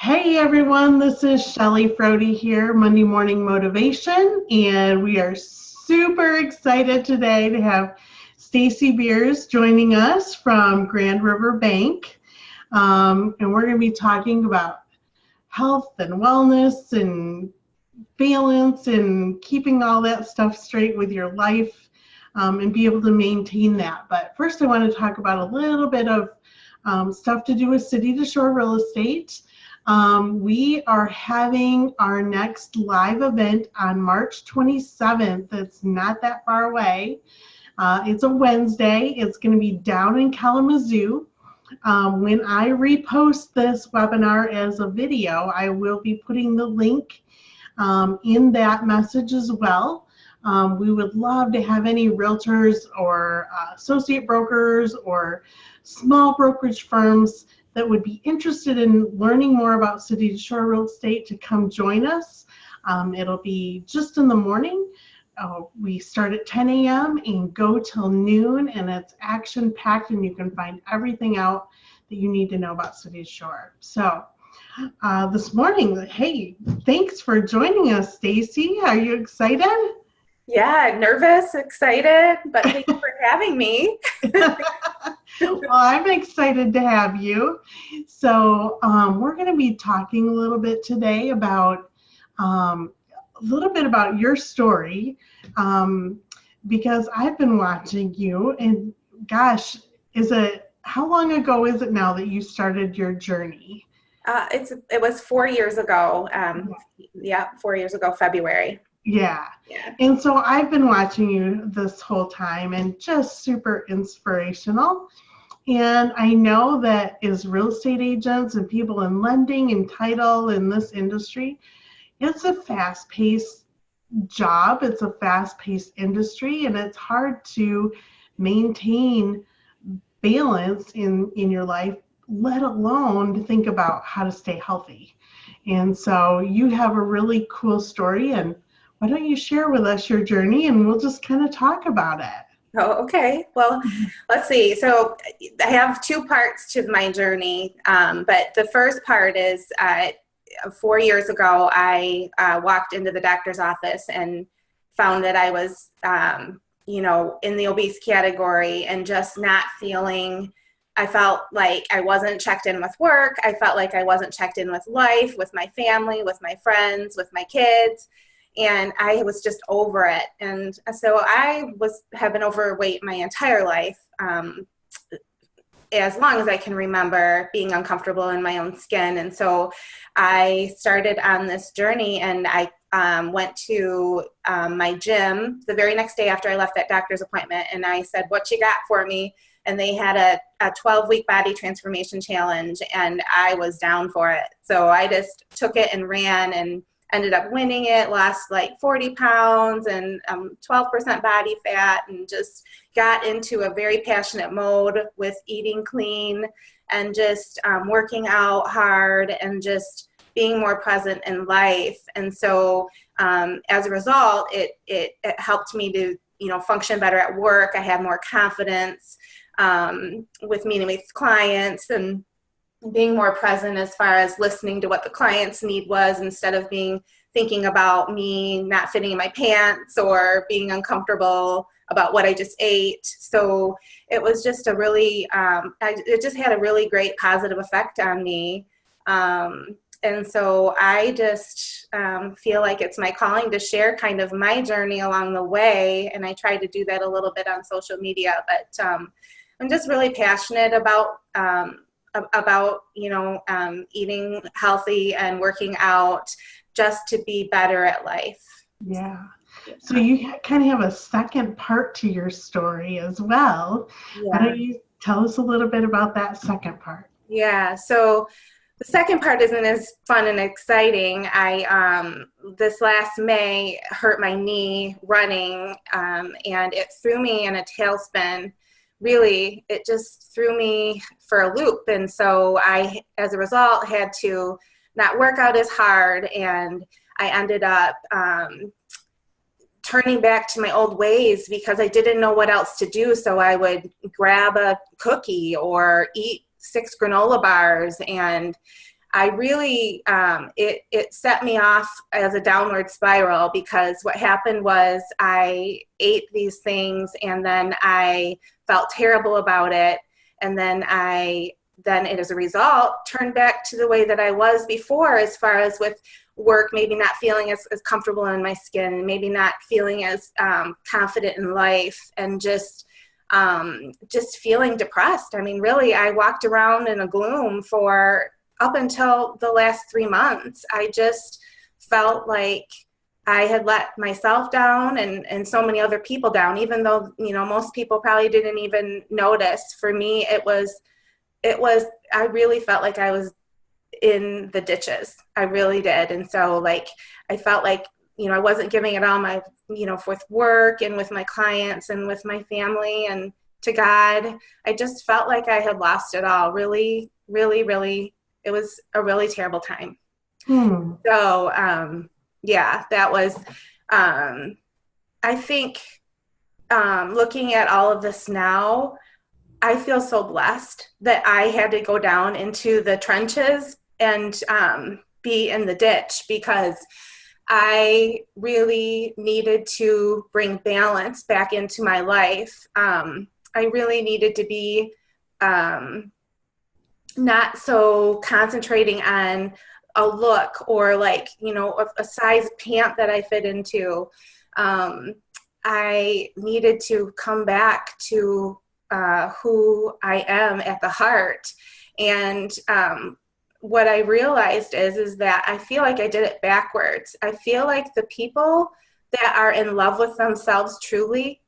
Hey everyone, this is Shelly Frody here, Monday Morning Motivation, and we are super excited today to have Stacey Beers joining us from Grand River Bank. And we're going to be talking about health and wellness and balance and keeping all that stuff straight with your life and be able to maintain that. But first I want to talk about a little bit of stuff to do with city to shore real estate. We are having our next live event on March 27th. It's not that far away. It's a Wednesday. It's going to be down in Kalamazoo. When I repost this webinar as a video, I will be putting the link in that message as well. We would love to have any realtors or associate brokers or small brokerage firms that would be interested in learning more about city to shore real estate to come join us. It'll be just in the morning. We start at 10 a.m. and go till noon, and it's action packed, and you can find everything out that you need to know about city to shore. So this morning, hey, thanks for joining us, Stacey. Are you excited? Yeah, nervous, excited, but thank you for having me. Well, I'm excited to have you. So we're going to be talking a little bit today about your story because I've been watching you, and gosh, how long ago is it now that you started your journey? It was 4 years ago. 4 years ago, February. Yeah. And so I've been watching you this whole time and just super inspirational. And I know that as real estate agents and people in lending and title in this industry, it's a fast-paced job. It's a fast-paced industry, and it's hard to maintain balance in your life, let alone to think about how to stay healthy. And so you have a really cool story, and why don't you share with us your journey, and we'll just kind of talk about it. Oh, okay. Well, let's see. So I have two parts to my journey, but the first part is 4 years ago, I walked into the doctor's office and found that I was, in the obese category and just not feeling. I felt like I wasn't checked in with work. I felt like I wasn't checked in with life, with my family, with my friends, with my kids. And I was just over it. And so have been overweight my entire life, as long as I can remember, being uncomfortable in my own skin. And so I started on this journey, and I went to my gym the very next day after I left that doctor's appointment. And I said, "What you got for me?" And they had a 12-week body transformation challenge, and I was down for it. So I just took it and ran and ended up winning it, lost like 40 pounds and 12% body fat, and just got into a very passionate mode with eating clean and just working out hard and just being more present in life. And so as a result, it helped me to function better at work. I had more confidence with meeting with clients and being more present as far as listening to what the client's need was, instead of thinking about me not fitting in my pants or being uncomfortable about what I just ate. So it was just it just had a really great positive effect on me. And so I just feel like it's my calling to share kind of my journey along the way. And I try to do that a little bit on social media, but I'm just really passionate about eating healthy and working out just to be better at life. Yeah. So you kind of have a second part to your story as well. Yeah. Why don't you tell us a little bit about that second part? Yeah. So the second part isn't as fun and exciting. I this last May hurt my knee running, and it threw me in a tailspin. Really, it just threw me for a loop. And so I, as a result, had to not work out as hard. And I ended up turning back to my old ways because I didn't know what else to do. So I would grab a cookie or eat 6 granola bars. And I really, it set me off as a downward spiral, because what happened was I ate these things and then I felt terrible about it. And then as a result, turned back to the way that I was before, as far as with work, maybe not feeling as comfortable in my skin, maybe not feeling as confident in life, and just feeling depressed. I mean, really, I walked around in a gloom for up until the last 3 months. I just felt like I had let myself down and so many other people down, even though, most people probably didn't even notice. For me, it was, I really felt like I was in the ditches. I really did. And so I felt like, I wasn't giving it all my, with work and with my clients and with my family and to God. I just felt like I had lost it all. Really, really, really. It was a really terrible time. So, that was, I think, looking at all of this now, I feel so blessed that I had to go down into the trenches and be in the ditch, because I really needed to bring balance back into my life. I really needed to be not so concentrating on a look or a size pant that I fit into. I needed to come back to who I am at the heart. And what I realized is that I feel like I did it backwards. I feel like the people that are in love with themselves truly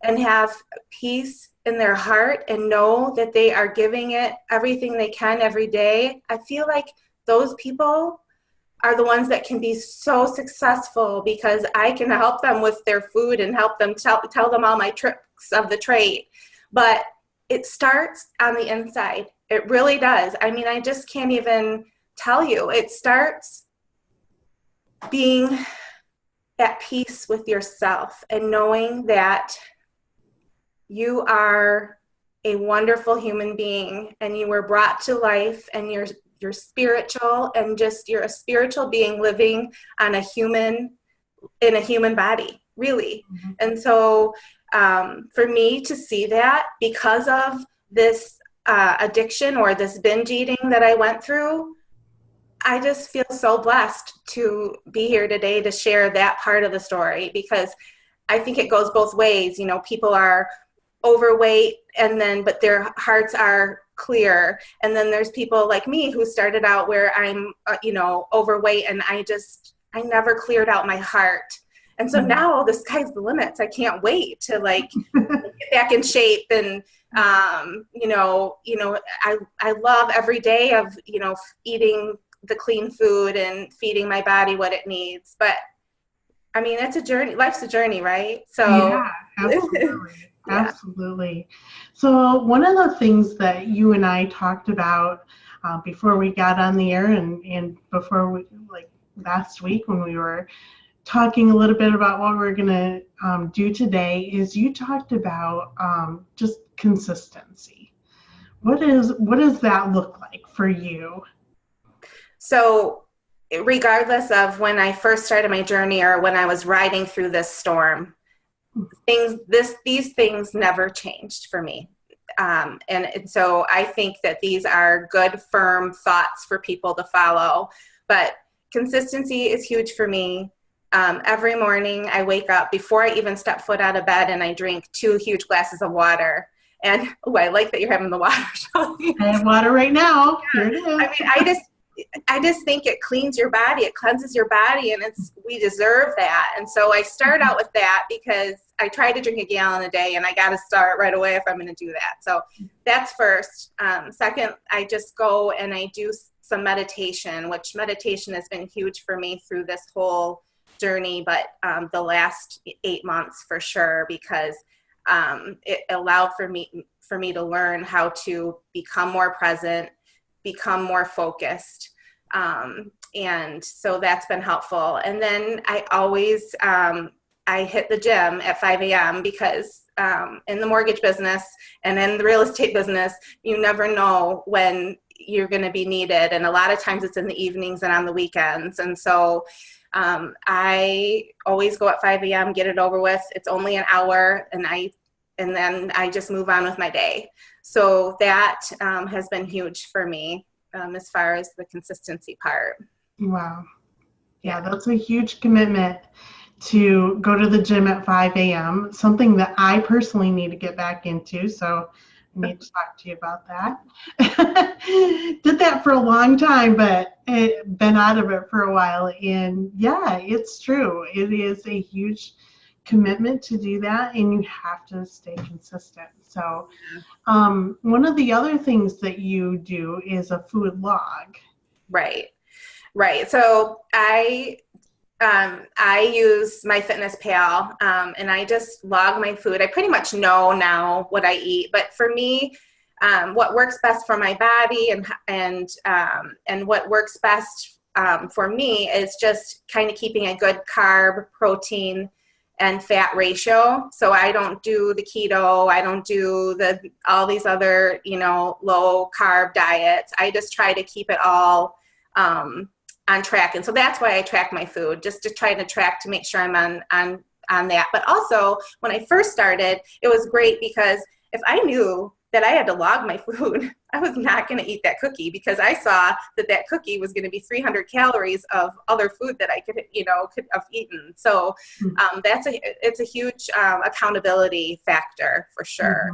and have peace in their heart and know that they are giving it everything they can every day, I feel like those people are the ones that can be so successful, because I can help them with their food and help them tell them all my tricks of the trade. But it starts on the inside. It really does. I mean, I just can't even tell you. It starts being at peace with yourself and knowing that you are a wonderful human being and you were brought to life, and you're spiritual, and you're a spiritual being living in a human body, really. Mm-hmm. And so for me to see that, because of this addiction or this binge eating that I went through, I just feel so blessed to be here today to share that part of the story, because I think it goes both ways. People are overweight but their hearts are clear. And then there's people like me who started out where I'm, overweight, and I never cleared out my heart. And so now the sky's the limits. I can't wait to get back in shape. And, I love every day of, eating the clean food and feeding my body what it needs. But I mean, it's a journey. Life's a journey, right? So yeah, absolutely. Yeah. Absolutely. So one of the things that you and I talked about before we got on the air and before we, last week when we were talking a little bit about what we're going to do today, is you talked about just consistency. What does that look like for you? So regardless of when I first started my journey or when I was riding through this storm, these things never changed for me. And so I think that these are good, firm thoughts for people to follow. But consistency is huge for me. Every morning I wake up before I even step foot out of bed, and I drink 2 huge glasses of water. And I like that you're having the water. I have water right now. Here it is. I mean, I just think it cleans your body. It cleanses your body, and we deserve that. And so I start out with that, because I try to drink a gallon a day, and I got to start right away if I'm going to do that. So that's first. Second, I just go and I do some meditation, which meditation has been huge for me through this whole journey, but the last 8 months for sure, because it allowed for me to learn how to become more present, become more focused. And so that's been helpful. And then I always, I hit the gym at 5 a.m. because in the mortgage business and in the real estate business, you never know when you're going to be needed. And a lot of times it's in the evenings and on the weekends. And so I always go at 5 a.m., get it over with. It's only an hour, and then I just move on with my day. So that has been huge for me as far as the consistency part. Wow. Yeah, that's a huge commitment to go to the gym at 5 a.m., something that I personally need to get back into. So I need to talk to you about that. Did that for a long time, but been out of it for a while. And yeah, it's true. It is a huge commitment to do that, and you have to stay consistent. So one of the other things that you do is a food log. Right. So I use MyFitnessPal, and I just log my food. I pretty much know now what I eat, but for me, what works best for my body and what works best for me is just kind of keeping a good carb, protein, and fat ratio. So I don't do the keto. I don't do all these other, low carb diets. I just try to keep it all on track. And so that's why I track my food, just to try to track to make sure I'm on that. But also when I first started, it was great because if I knew that I had to log my food, I was not going to eat that cookie, because I saw that cookie was going to be 300 calories of other food that I could have eaten. So it's a huge accountability factor for sure.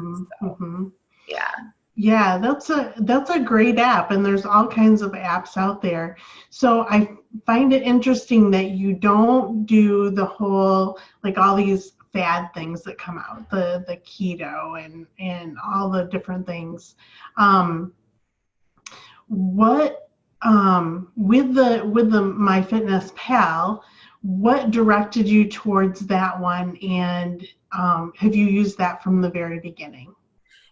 Yeah. Yeah, that's a great app, and there's all kinds of apps out there. So I find it interesting that you don't do the whole, like, all these fad things that come out, the keto and all the different things. What with the MyFitnessPal, what directed you towards that one, and have you used that from the very beginning?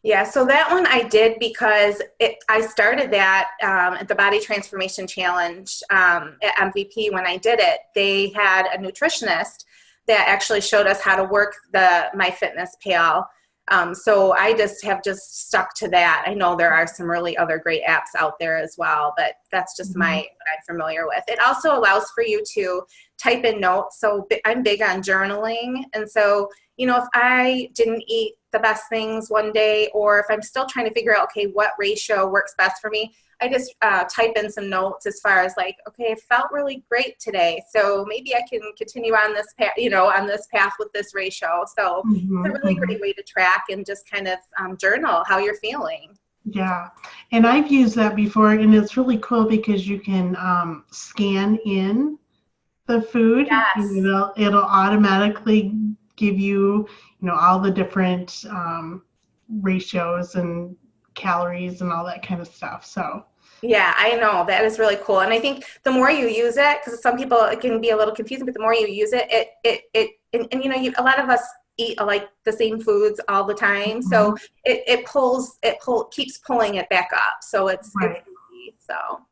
Yeah, so that one I did because I started that at the Body Transformation Challenge at MVP. When I did it, they had a nutritionist that actually showed us how to work the MyFitnessPal. So I have stuck to that. I know there are some really other great apps out there as well, but that's just what I'm familiar with. It also allows for you to type in notes. So I'm big on journaling. And so, if I didn't eat the best things one day, or if I'm still trying to figure out, okay, what ratio works best for me, I just type in some notes as far as like, okay, it felt really great today, so maybe I can continue on this path, on this path with this ratio. So it's a really great way to track and just kind of journal how you're feeling. Yeah, and I've used that before, and it's really cool because you can scan in the food. Yes. And it'll automatically give you, all the different ratios and calories and all that kind of stuff. So yeah, I know that is really cool. And I think the more you use it, because some people, it can be a little confusing, but the more you use it, a lot of us eat like the same foods all the time. So it keeps pulling it back up. So it's easy, so.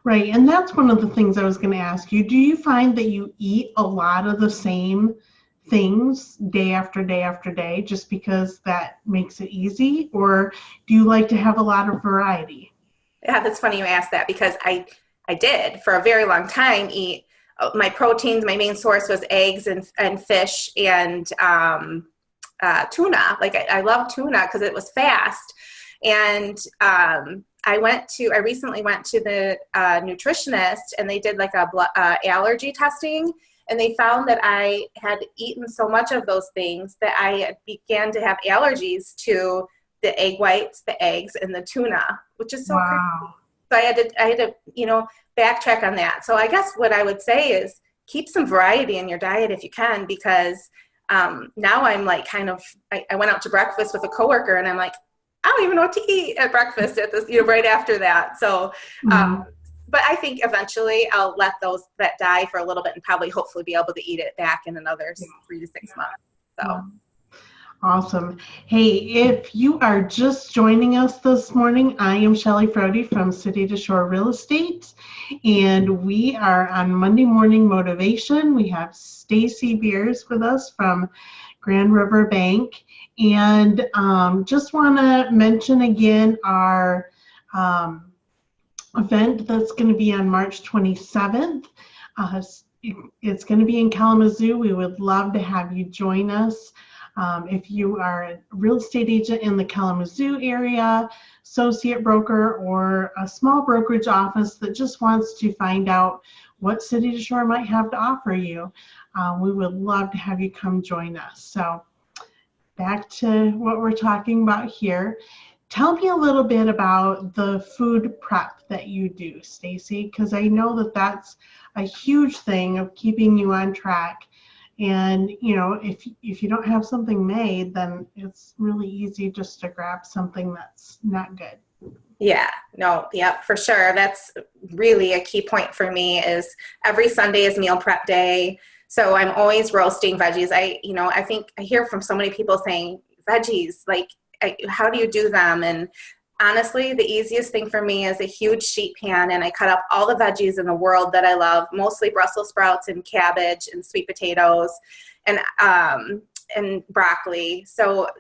Right. And that's one of the things I was going to ask you. Do you find that you eat a lot of the same things day after day after day just because that makes it easy, or do you like to have a lot of variety? Yeah, that's funny you asked that, because I did for a very long time eat my proteins. My main source was eggs and fish and tuna. Like I love tuna because it was fast. And I recently went to the nutritionist, and they did like a allergy testing. And they found that I had eaten so much of those things that I began to have allergies to the egg whites, the eggs, and the tuna, which is so crazy. So I had to, backtrack on that. So I guess what I would say is keep some variety in your diet if you can, because now I'm like I went out to breakfast with a coworker, and I'm like, I don't even know what to eat at breakfast at this, right after that. So, but I think eventually I'll let that die for a little bit and probably hopefully be able to eat it back in another 3 to 6 months. So. Awesome. Hey, if you are just joining us this morning, I am Shelley Frody from City to Shore Real Estate, and we are on Monday Morning Motivation. We have Stacey Beers with us from Grand River Bank, and just want to mention again our event that's going to be on March 27th. Uh, it's going to be in Kalamazoo. We would love to have you join us. If you are a real estate agent in the Kalamazoo area, associate broker, or a small brokerage office that just wants to find out what City to Shore might have to offer you, we would love to have you come join us. So back to what we're talking about here. Tell me a little bit about the food prep that you do, Stacey, because I know that that's a huge thing of keeping you on track. And, you know, if you don't have something made, then it's really easy just to grab something that's not good. Yeah, no, yep, for sure. That's really a key point for me is every Sunday is meal prep day. So I'm always roasting veggies. I think I hear from so many people saying veggies, like, how do you do them? And honestly, the easiest thing for me is a huge sheet pan, and I cut up all the veggies in the world that I love, mostly Brussels sprouts and cabbage and sweet potatoes and broccoli,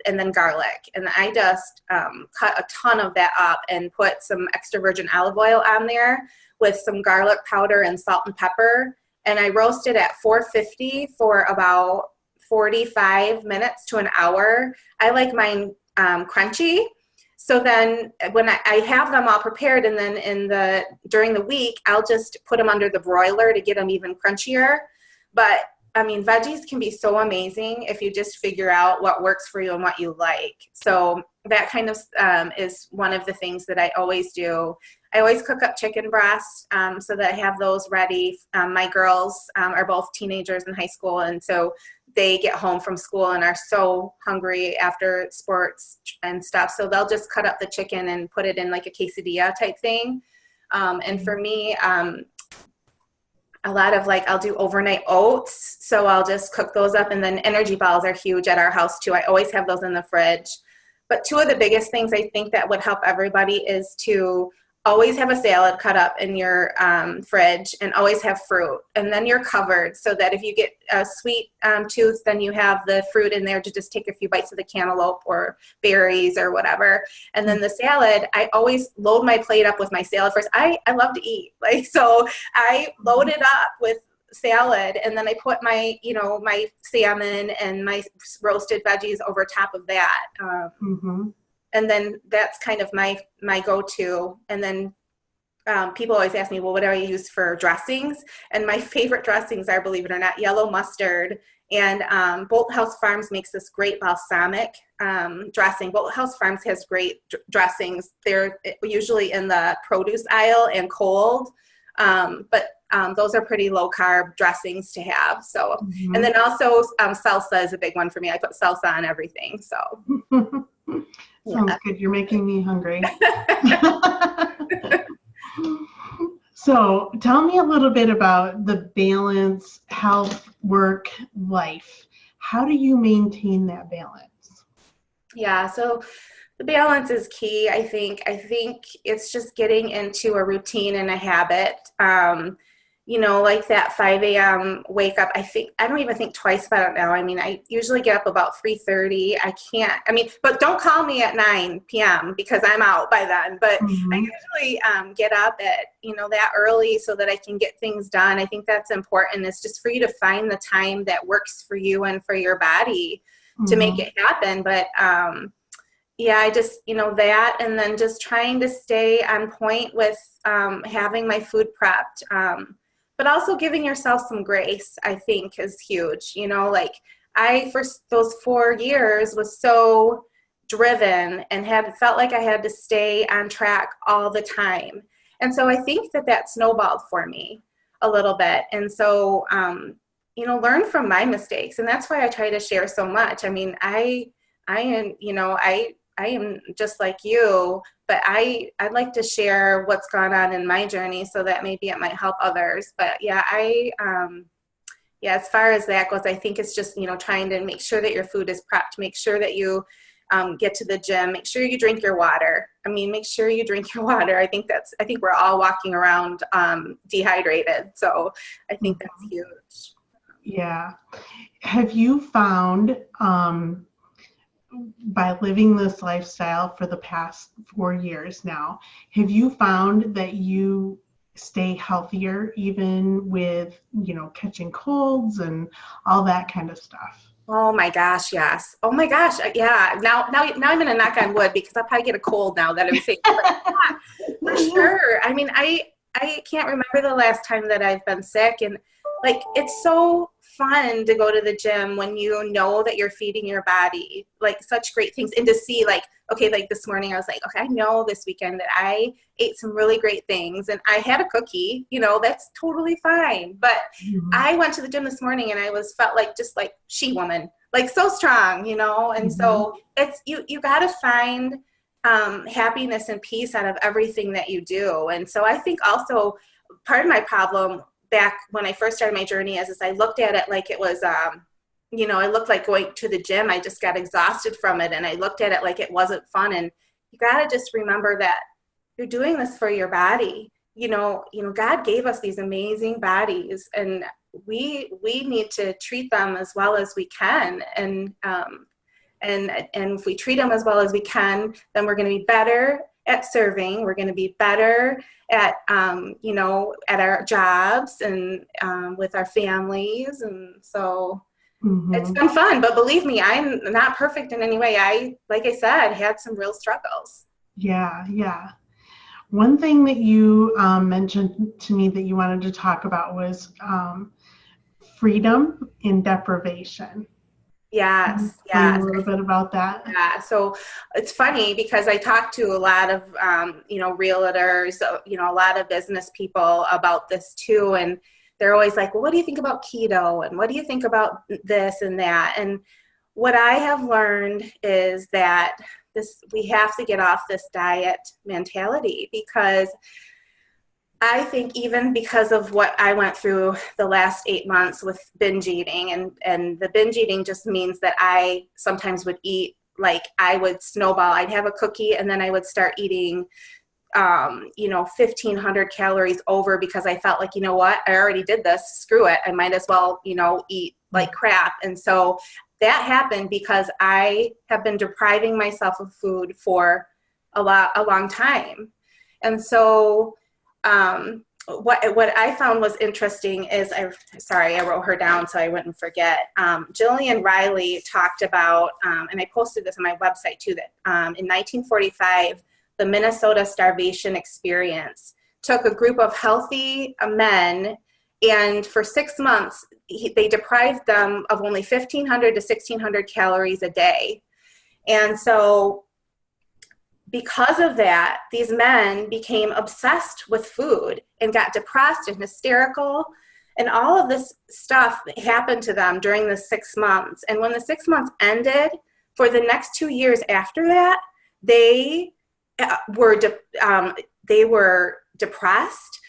and then garlic. And I just cut a ton of that up and put some extra virgin olive oil on there with some garlic powder and salt and pepper. And I roast it at 450 for about 45 minutes to an hour. I like mine crunchy. So then when I have them all prepared, and then during the week, I'll just put them under the broiler to get them even crunchier. But I mean, veggies can be so amazing if you just figure out what works for you and what you like. So that kind of is one of the things that I always do. I always cook up chicken breasts so that I have those ready. My girls are both teenagers in high school, and so they get home from school and are so hungry after sports and stuff. So they'll just cut up the chicken and put it in like a quesadilla type thing. And for me, a lot of I'll do overnight oats. So I'll just cook those up, and then energy balls are huge at our house too. I always have those in the fridge. But two of the biggest things I think that would help everybody is to always have a salad cut up in your fridge, and always have fruit. And then you're covered, so that if you get a sweet tooth, then you have the fruit in there to just take a few bites of the cantaloupe or berries or whatever. And then the salad, I always load my plate up with my salad first. I love to eat. So I load it up with salad, and then I put my salmon and my roasted veggies over top of that. And then that's kind of my go-to. And then people always ask me, well, what do I use for dressings? And my favorite dressings are, believe it or not, yellow mustard. And Bolthouse Farms makes this great balsamic dressing. Bolthouse Farms has great dressings. They're usually in the produce aisle and cold. But those are pretty low carb dressings to have. So, and then also salsa is a big one for me. I put salsa on everything. So. Sounds good. You're making me hungry. So tell me a little bit about the balance, health, work, life. How do you maintain that balance? Yeah, so the balance is key, I think. I think it's just getting into a routine and a habit. Like that 5 a.m. wake up, I don't even think twice about it now. I mean, I usually get up about 3:30. But don't call me at 9 p.m. because I'm out by then. But I usually get up at, that early so that I can get things done. I think that's important. It's just for you to find the time that works for you and for your body to make it happen. But I just, that, and then just trying to stay on point with having my food prepped. But also giving yourself some grace, I think, is huge. I, for those 4 years, was so driven and felt like I had to stay on track all the time. And so I think that snowballed for me a little bit. And so, learn from my mistakes. And that's why I try to share so much. I mean, I am just like you, but I'd like to share what's gone on in my journey so that maybe it might help others. But as far as that goes, I think it's just, trying to make sure that your food is prepped, make sure that you get to the gym, make sure you drink your water. Make sure you drink your water. I think we're all walking around dehydrated. So I think that's huge. Yeah. Have you found, by living this lifestyle for the past 4 years now, have you found that you stay healthier even with, catching colds and all that kind of stuff? Oh my gosh, yes. Oh my gosh, yeah. Now I'm gonna knock on wood because I'll probably get a cold now that I'm saying. But yeah, for sure. I mean, I can't remember the last time that I've been sick, and like it's so fun to go to the gym when you know that you're feeding your body like such great things, and to see like, okay, like this morning I was like, okay, I know this weekend that I ate some really great things and I had a cookie, that's totally fine. But I went to the gym this morning and I felt like just like she-woman, like so strong, and so it's you got to find happiness and peace out of everything that you do. And so I think also part of my problem back when I first started my journey is I looked at it like it was, I looked like going to the gym. I just got exhausted from it. And I looked at it like it wasn't fun. And you got to just remember that you're doing this for your body. God gave us these amazing bodies, and we need to treat them as well as we can. And if we treat them as well as we can, then we're going to be better at serving. We're going to be better at, at our jobs and with our families. And so it's been fun, but believe me, I'm not perfect in any way. Like I said, had some real struggles. Yeah. Yeah. One thing that you mentioned to me that you wanted to talk about was freedom in deprivation. Yes. Tell me a little bit about that. Yeah. So it's funny because I talk to a lot of, realtors, a lot of business people about this too. And they're always like, well, what do you think about keto? And what do you think about this and that? And what I have learned is that we have to get off this diet mentality, because I think even because of what I went through the last 8 months with binge eating, and the binge eating just means that I sometimes would eat, like I would snowball. I'd have a cookie and then I would start eating, 1,500 calories over, because I felt like, you know what, I already did this, screw it. I might as well, eat like crap. And so that happened because I have been depriving myself of food for a long time. And so, what I found was interesting is, I wrote her down so I wouldn't forget. Jillian Riley talked about, and I posted this on my website too, that in 1945, the Minnesota starvation experience took a group of healthy men, and for 6 months, they deprived them of only 1,500 to 1,600 calories a day. And so because of that, these men became obsessed with food and got depressed and hysterical. And all of this stuff happened to them during the 6 months. And when the 6 months ended, for the next 2 years after that, they were depressed.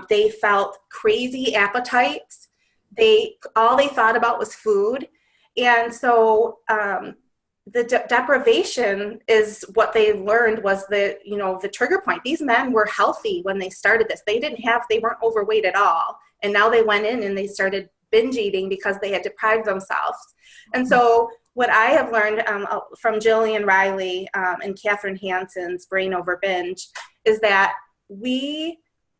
They felt crazy appetites. All they thought about was food. And so the deprivation is what they learned was the trigger point. These men were healthy when they started this. They weren't overweight at all. And now they went in and they started binge eating because they had deprived themselves. And so what I have learned from Jillian Riley and Catherine Hanson's Brain Over Binge is that we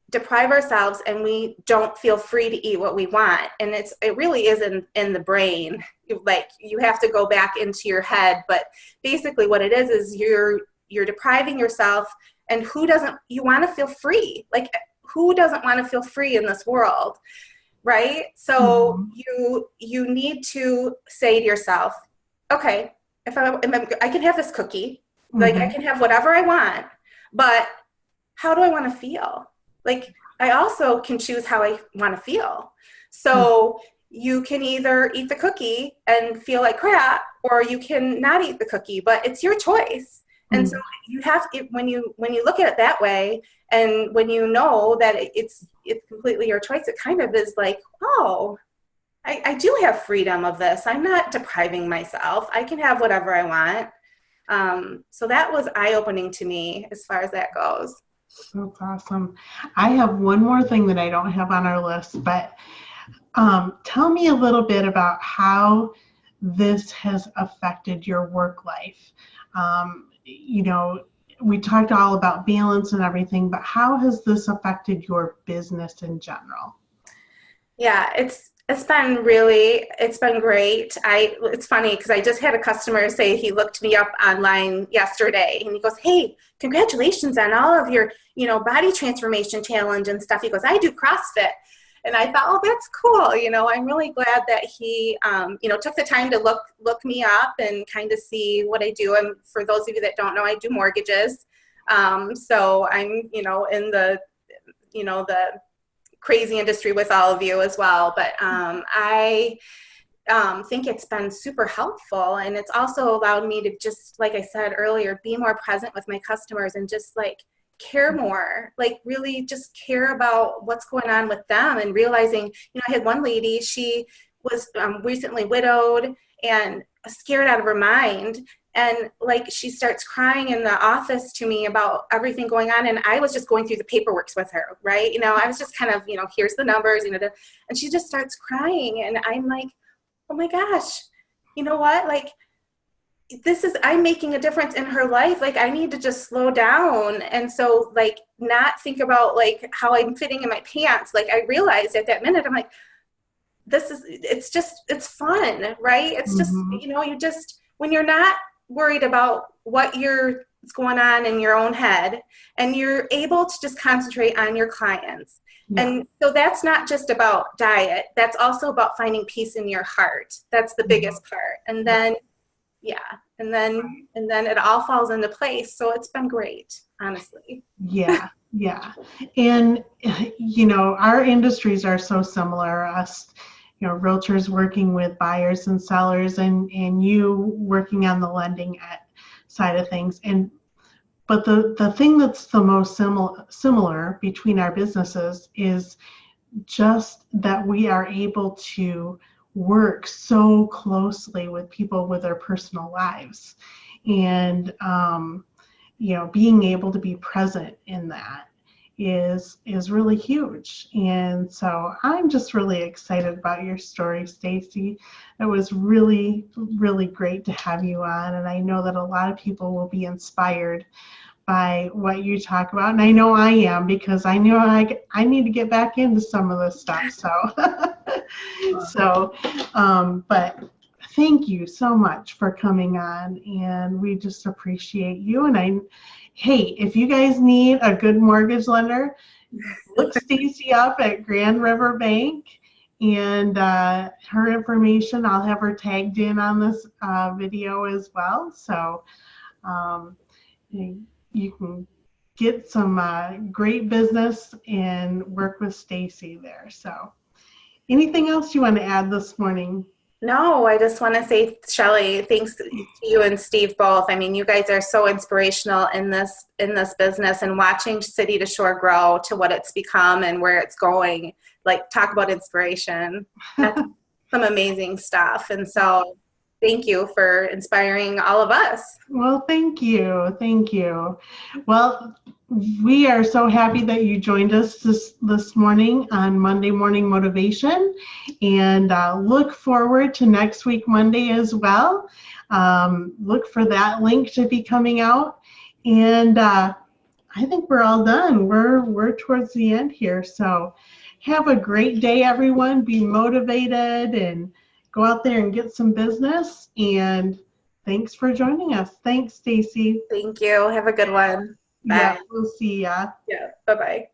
deprive ourselves and we don't feel free to eat what we want. And it really is in the brain. Like, you have to go back into your head, but basically what it is you're depriving yourself. And you want to feel free? Like, who doesn't want to feel free in this world? Right? So you need to say to yourself, okay, if I can have this cookie, like I can have whatever I want, but how do I want to feel? Like, I also can choose how I want to feel. So you can either eat the cookie and feel like crap, or you can not eat the cookie, but it's your choice. And so you have to, when you look at it that way, and when you know that it's completely your choice, it kind of is like, oh, I do have freedom of this. I'm not depriving myself. I can have whatever I want. So that was eye-opening to me as far as that goes. That's awesome. I have one more thing that I don't have on our list, but tell me a little bit about how this has affected your work life. We talked all about balance and everything, but how has this affected your business in general? Yeah, it's been great. It's funny because I just had a customer say he looked me up online yesterday and he goes, "Hey, congratulations on all of your, body transformation challenge and stuff." He goes, "I do CrossFit." And I thought, oh, that's cool. I'm really glad that he, took the time to look me up and kind of see what I do. And for those of you that don't know, I do mortgages. So I'm, in the crazy industry with all of you as well. But I think it's been super helpful. And it's also allowed me to just, like I said earlier, be more present with my customers and just care more, really just care about what's going on with them, and realizing, I had one lady, she was recently widowed and scared out of her mind. And she starts crying in the office to me about everything going on. And I was just going through the paperwork with her, right? I was just kind of, here's the numbers, and she just starts crying. And I'm like, oh my gosh, you know what? I'm making a difference in her life. I need to just slow down. And so not think about how I'm fitting in my pants. I realized at that minute, I'm like, it's fun, right? It's just, you just, when you're not worried about what's going on in your own head, and you're able to just concentrate on your clients. Yeah. And so that's not just about diet. That's also about finding peace in your heart. That's the biggest part. And then, and then it all falls into place. So it's been great, honestly. Yeah. And, our industries are so similar. Us, realtors working with buyers and sellers, and you working on the lending side of things. But the thing that's the most similar between our businesses is just that we are able to work so closely with people with their personal lives, and being able to be present in that is really huge. And so I'm just really excited about your story, Stacey. It was really, really great to have you on, and I know that a lot of people will be inspired by what you talk about, and I know I am, because I know I need to get back into some of this stuff. But thank you so much for coming on, and we just appreciate you. And hey, if you guys need a good mortgage lender, look Stacey up at Grand River Bank, and her information, I'll have her tagged in on this video as well. So you can get some great business and work with Stacey there. So anything else you want to add this morning? No, I just want to say, Shelly, thanks to you and Steve both. I mean, you guys are so inspirational in this business, and watching City to Shore grow to what it's become and where it's going. Talk about inspiration. That's some amazing stuff. And so thank you for inspiring all of us. Well, thank you. Well, we are so happy that you joined us this morning on Monday Morning Motivation, and look forward to next week, Monday, as well. Look for that link to be coming out, and I think we're all done. We're towards the end here, so have a great day, everyone. Be motivated and go out there and get some business, and thanks for joining us. Thanks, Stacey. Thank you. Have a good one. Bye. Yeah, we'll see ya. Yeah, bye-bye.